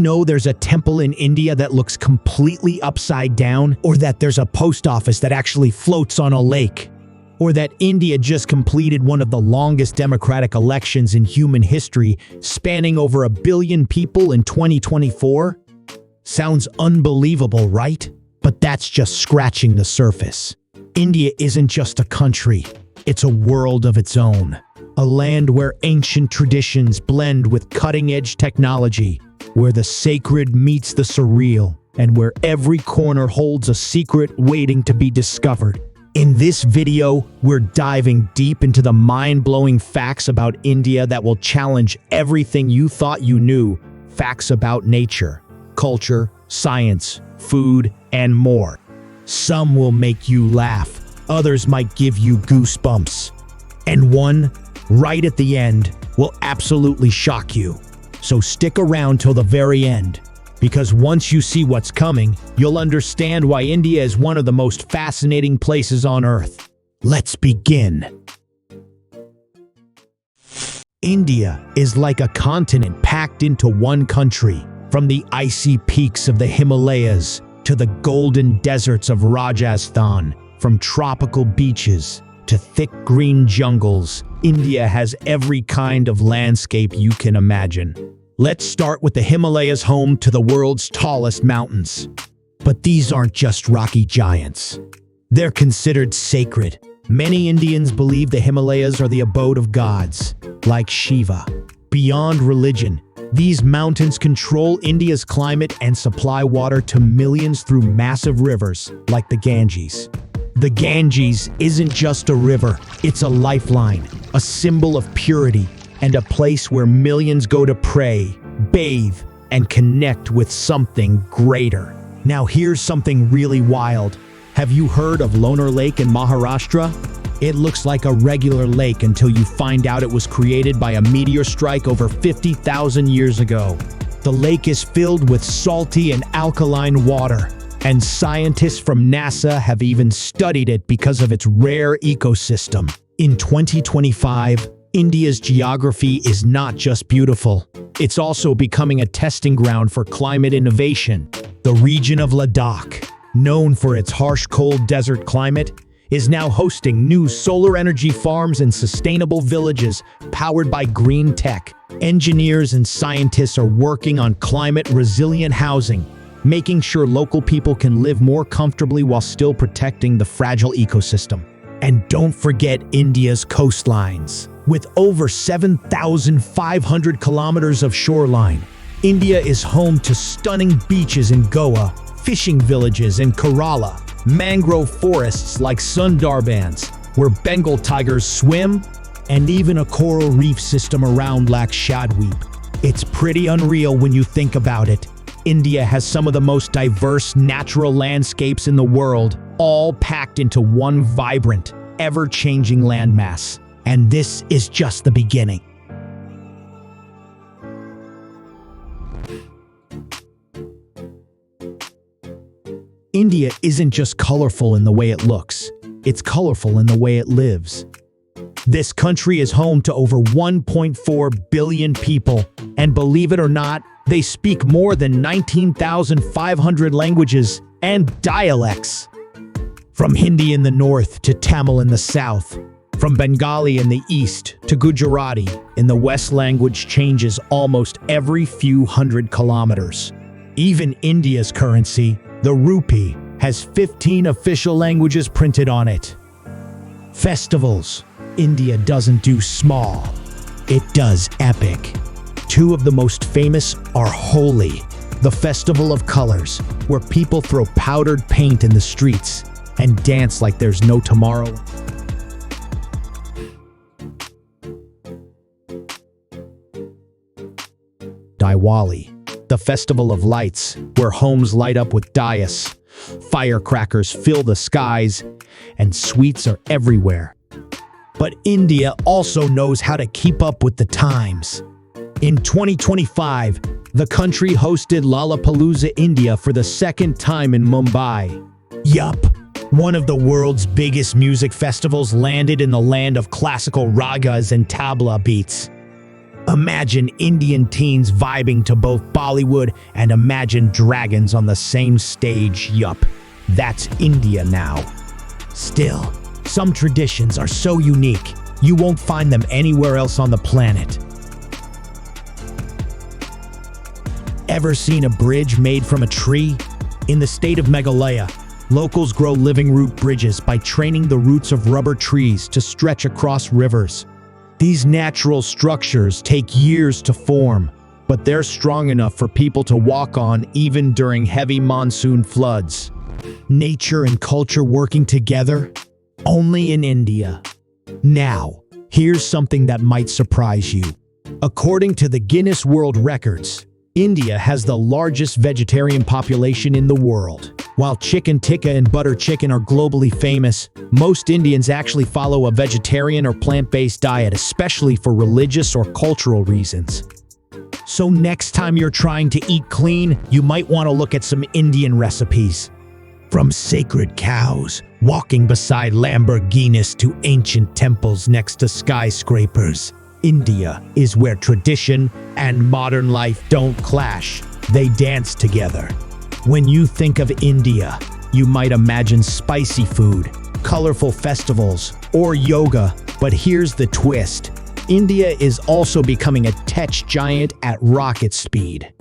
know there's a temple in India that looks completely upside down? Or that there's a post office that actually floats on a lake? Or that India just completed one of the longest democratic elections in human history, spanning over 1 billion people in 2024? Sounds unbelievable, right? But that's just scratching the surface. India isn't just a country, it's a world of its own. A land where ancient traditions blend with cutting-edge technology, where the sacred meets the surreal, and where every corner holds a secret waiting to be discovered. In this video, we're diving deep into the mind-blowing facts about India that will challenge everything you thought you knew. Facts about nature, culture, science, food, and more. Some will make you laugh, others might give you goosebumps. And one, right at the end, will absolutely shock you. So stick around till the very end, because once you see what's coming, you'll understand why India is one of the most fascinating places on Earth. Let's begin. India is like a continent packed into one country. From the icy peaks of the Himalayas to the golden deserts of Rajasthan, from tropical beaches to thick green jungles, India has every kind of landscape you can imagine. Let's start with the Himalayas, home to the world's tallest mountains. But these aren't just rocky giants. They're considered sacred. Many Indians believe the Himalayas are the abode of gods, like Shiva. Beyond religion, these mountains control India's climate and supply water to millions through massive rivers like the Ganges. The Ganges isn't just a river, it's a lifeline, a symbol of purity, and a place where millions go to pray, bathe, and connect with something greater. Now here's something really wild. Have you heard of Lonar Lake in Maharashtra? It looks like a regular lake until you find out it was created by a meteor strike over 50,000 years ago. The lake is filled with salty and alkaline water, and scientists from NASA have even studied it because of its rare ecosystem. In 2025, India's geography is not just beautiful, it's also becoming a testing ground for climate innovation. The region of Ladakh, known for its harsh, cold desert climate, is now hosting new solar energy farms and sustainable villages powered by green tech. Engineers and scientists are working on climate-resilient housing, making sure local people can live more comfortably while still protecting the fragile ecosystem. And don't forget India's coastlines. With over 7,500 kilometers of shoreline, India is home to stunning beaches in Goa, fishing villages in Kerala, mangrove forests like Sundarbans, where Bengal tigers swim, and even a coral reef system around Lakshadweep. It's pretty unreal when you think about it. India has some of the most diverse natural landscapes in the world, all packed into one vibrant, ever-changing landmass. And this is just the beginning. India isn't just colorful in the way it looks, it's colorful in the way it lives. This country is home to over 1.4 billion people, and believe it or not, they speak more than 19,500 languages and dialects. From Hindi in the north to Tamil in the south, from Bengali in the east to Gujarati in the west, language changes almost every few hundred kilometers. Even India's currency, the rupee, has 15 official languages printed on it. Festivals. India doesn't do small, it does epic. Two of the most famous are Holi, the festival of colors, where people throw powdered paint in the streets and dance like there's no tomorrow. Diwali, the festival of lights, where homes light up with diyas, firecrackers fill the skies, and sweets are everywhere. But India also knows how to keep up with the times. In 2025, the country hosted Lollapalooza India for the second time in Mumbai. Yup, one of the world's biggest music festivals landed in the land of classical ragas and tabla beats. Imagine Indian teens vibing to both Bollywood and Imagine Dragons on the same stage. Yup, that's India now. Still, some traditions are so unique, you won't find them anywhere else on the planet. Ever seen a bridge made from a tree? In the state of Meghalaya, locals grow living root bridges by training the roots of rubber trees to stretch across rivers. These natural structures take years to form, but they're strong enough for people to walk on even during heavy monsoon floods. Nature and culture working together? Only in India. Now, here's something that might surprise you. According to the Guinness World Records, India has the largest vegetarian population in the world. While chicken tikka and butter chicken are globally famous, most Indians actually follow a vegetarian or plant-based diet, especially for religious or cultural reasons. So next time you're trying to eat clean, you might want to look at some Indian recipes. From sacred cows walking beside Lamborghinis to ancient temples next to skyscrapers, India is where tradition and modern life don't clash, they dance together. When you think of India, you might imagine spicy food, colorful festivals, or yoga, but here's the twist. India is also becoming a tech giant at rocket speed.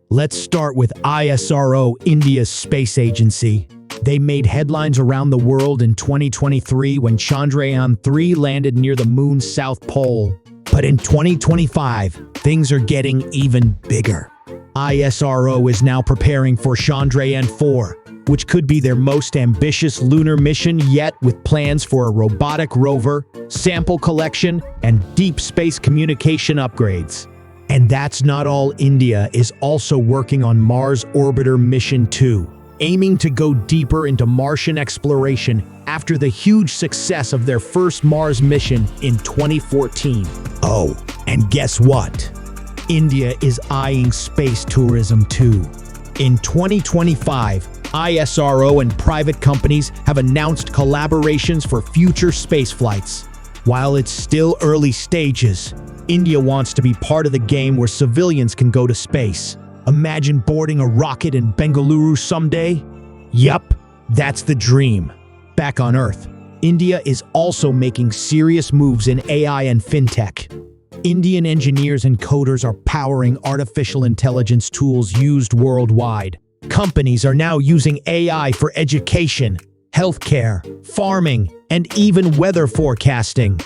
Let's start with ISRO, India's space agency. They made headlines around the world in 2023 when Chandrayaan 3 landed near the moon's south pole. But in 2025, things are getting even bigger. ISRO is now preparing for Chandrayaan 4, which could be their most ambitious lunar mission yet, with plans for a robotic rover, sample collection, and deep space communication upgrades. And that's not all. India is also working on Mars Orbiter Mission 2, aiming to go deeper into Martian exploration after the huge success of their first Mars mission in 2014. Oh, and guess what? India is eyeing space tourism too. In 2025, ISRO and private companies have announced collaborations for future space flights. While it's still early stages, India wants to be part of the game where civilians can go to space. Imagine boarding a rocket in Bengaluru someday? Yup, that's the dream. Back on Earth, India is also making serious moves in AI and fintech. Indian engineers and coders are powering artificial intelligence tools used worldwide. Companies are now using AI for education, healthcare, farming, and even weather forecasting.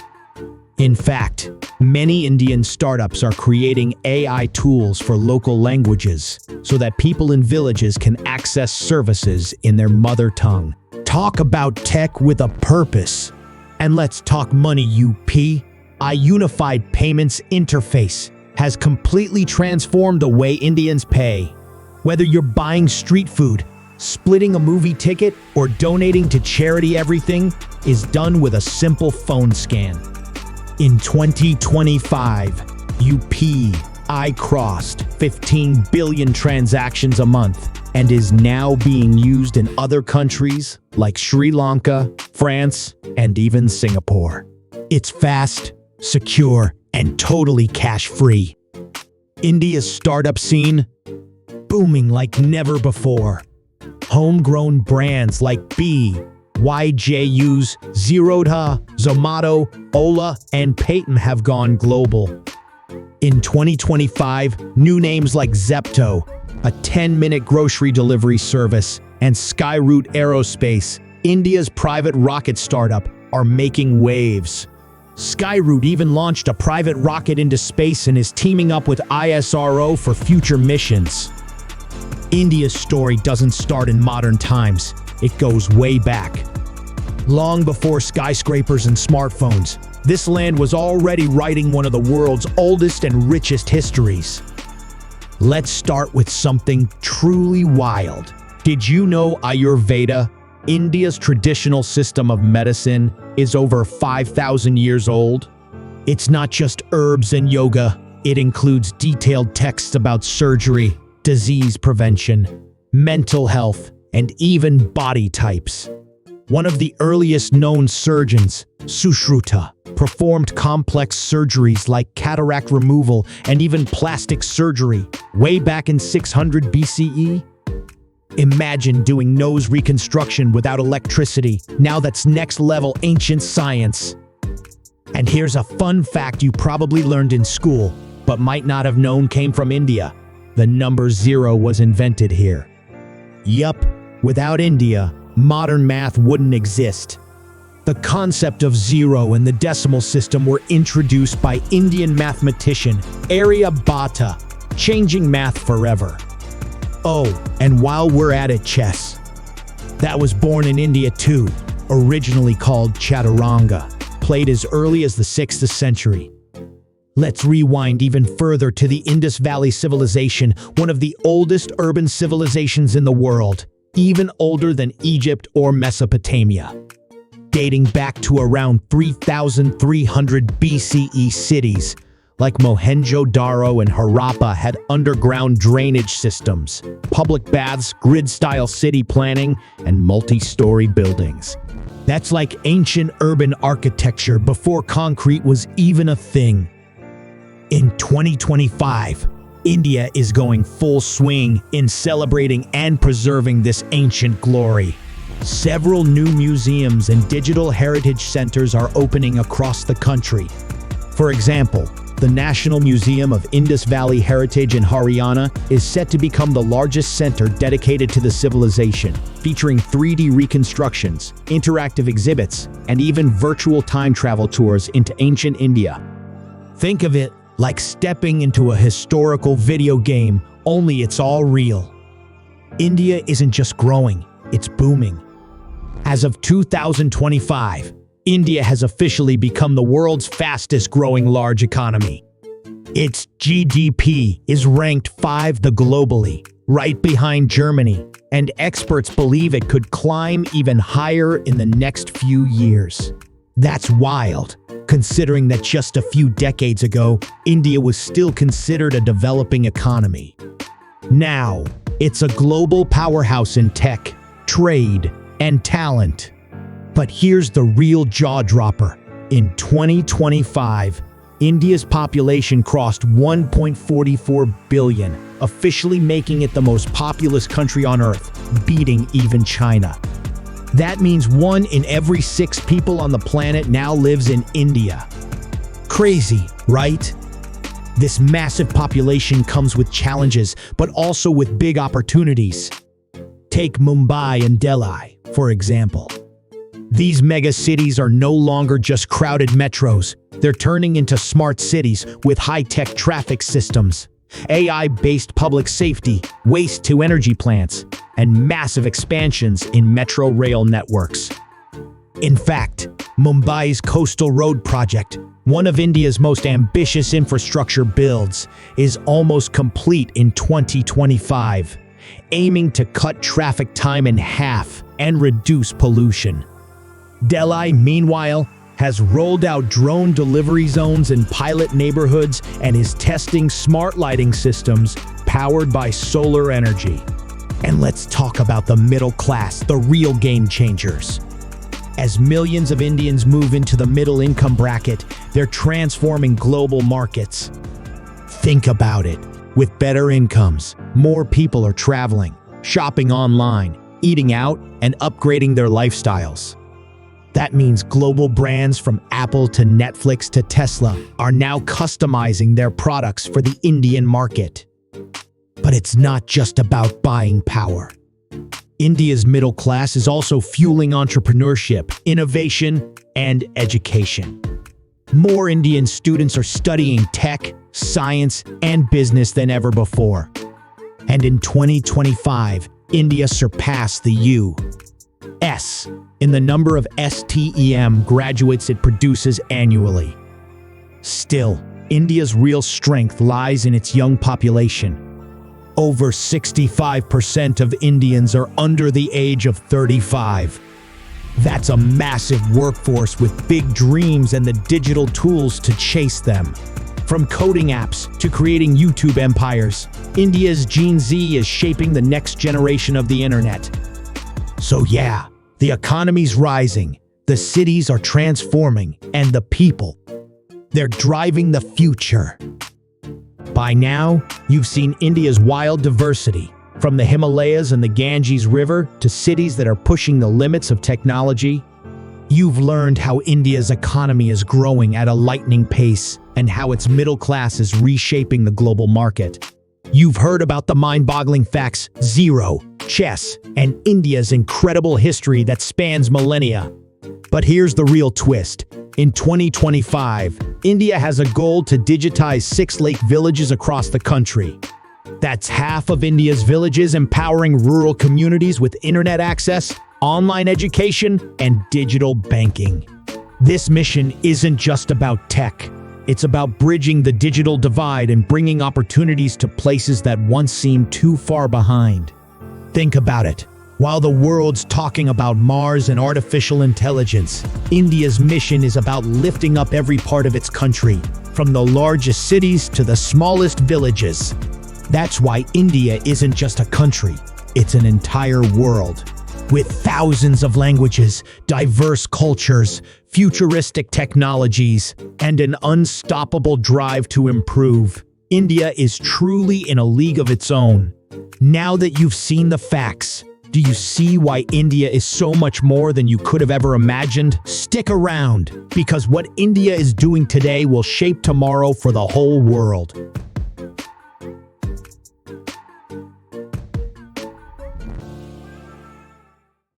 In fact, many Indian startups are creating AI tools for local languages so that people in villages can access services in their mother tongue. Talk about tech with a purpose. And let's talk money, UP. A unified payments interface has completely transformed the way Indians pay. Whether you're buying street food, splitting a movie ticket, or donating to charity, everything is done with a simple phone scan. In 2025, UPI crossed 15 billion transactions a month and is now being used in other countries like Sri Lanka, France, and even Singapore. It's fast, secure, and totally cash-free. India's startup scene? Booming like never before. Homegrown brands like YJU's, Zerodha, Zomato, Ola, and Paytm have gone global. In 2025, new names like Zepto, a 10-minute grocery delivery service, and Skyroot Aerospace, India's private rocket startup, are making waves. Skyroot even launched a private rocket into space and is teaming up with ISRO for future missions. India's story doesn't start in modern times. It goes way back. Long before skyscrapers and smartphones, this land was already writing one of the world's oldest and richest histories. Let's start with something truly wild. Did you know Ayurveda, India's traditional system of medicine, is over 5,000 years old? It's not just herbs and yoga. It includes detailed texts about surgery, disease prevention, mental health, and even body types. One of the earliest known surgeons, Sushruta, performed complex surgeries like cataract removal and even plastic surgery way back in 600 BCE. Imagine doing nose reconstruction without electricity. Now that's next-level ancient science. And here's a fun fact you probably learned in school, but might not have known came from India. The number 0 was invented here. Yup, without India, modern math wouldn't exist. The concept of 0 and the decimal system were introduced by Indian mathematician Aryabhata, changing math forever. Oh, and while we're at it, chess. That was born in India too, originally called Chaturanga, played as early as the 6th century. Let's rewind even further to the Indus Valley Civilization, one of the oldest urban civilizations in the world, even older than Egypt or Mesopotamia. Dating back to around 3,300 BCE, cities like Mohenjo-Daro and Harappa had underground drainage systems, public baths, grid-style city planning, and multi-story buildings. That's like ancient urban architecture before concrete was even a thing. In 2025, India is going full swing in celebrating and preserving this ancient glory. Several new museums and digital heritage centers are opening across the country. For example, the National Museum of Indus Valley Heritage in Haryana is set to become the largest center dedicated to the civilization, featuring 3D reconstructions, interactive exhibits, and even virtual time travel tours into ancient India. Think of it like stepping into a historical video game, only it's all real. India isn't just growing, it's booming. As of 2025, India has officially become the world's fastest-growing large economy. Its GDP is ranked 5th globally, right behind Germany, and experts believe it could climb even higher in the next few years. That's wild, considering that just a few decades ago, India was still considered a developing economy. Now, it's a global powerhouse in tech, trade, and talent. But here's the real jaw-dropper. In 2025, India's population crossed 1.44 billion, officially making it the most populous country on Earth, beating even China. That means 1 in every 6 people on the planet now lives in India. Crazy, right? This massive population comes with challenges, but also with big opportunities. Take Mumbai and Delhi, for example. These mega cities are no longer just crowded metros. They're turning into smart cities with high-tech traffic systems, AI-based public safety, waste-to-energy plants, and massive expansions in metro rail networks. In fact, Mumbai's Coastal Road Project, one of India's most ambitious infrastructure builds, is almost complete in 2025, aiming to cut traffic time in half and reduce pollution. Delhi, meanwhile, has rolled out drone delivery zones in pilot neighborhoods and is testing smart lighting systems powered by solar energy. And let's talk about the middle class, the real game changers. As millions of Indians move into the middle income bracket, they're transforming global markets. Think about it. With better incomes, more people are traveling, shopping online, eating out, and upgrading their lifestyles. That means global brands from Apple to Netflix to Tesla are now customizing their products for the Indian market. But it's not just about buying power. India's middle class is also fueling entrepreneurship, innovation, and education. More Indian students are studying tech, science, and business than ever before. And in 2025, India surpassed the U.S. in the number of STEM graduates it produces annually. Still, India's real strength lies in its young population. Over 65% of Indians are under the age of 35. That's a massive workforce with big dreams and the digital tools to chase them. From coding apps to creating YouTube empires, India's Gen Z is shaping the next generation of the internet. So yeah, the economy's rising, The cities are transforming, and the people, they're driving the future. By now, you've seen India's wild diversity, from the Himalayas and the Ganges River to cities that are pushing the limits of technology. You've learned how India's economy is growing at a lightning pace and how its middle class is reshaping the global market. You've heard about the mind-boggling facts, zero, chess, and India's incredible history that spans millennia. But here's the real twist. In 2025, India has a goal to digitize 6 lake villages across the country. That's half of India's villages, empowering rural communities with internet access, online education, and digital banking. This mission isn't just about tech. It's about bridging the digital divide and bringing opportunities to places that once seemed too far behind. Think about it. While the world's talking about Mars and artificial intelligence, India's mission is about lifting up every part of its country, from the largest cities to the smallest villages. That's why India isn't just a country, it's an entire world. With thousands of languages, diverse cultures, futuristic technologies, and an unstoppable drive to improve, India is truly in a league of its own. Now that you've seen the facts, do you see why India is so much more than you could have ever imagined? Stick around, because what India is doing today will shape tomorrow for the whole world.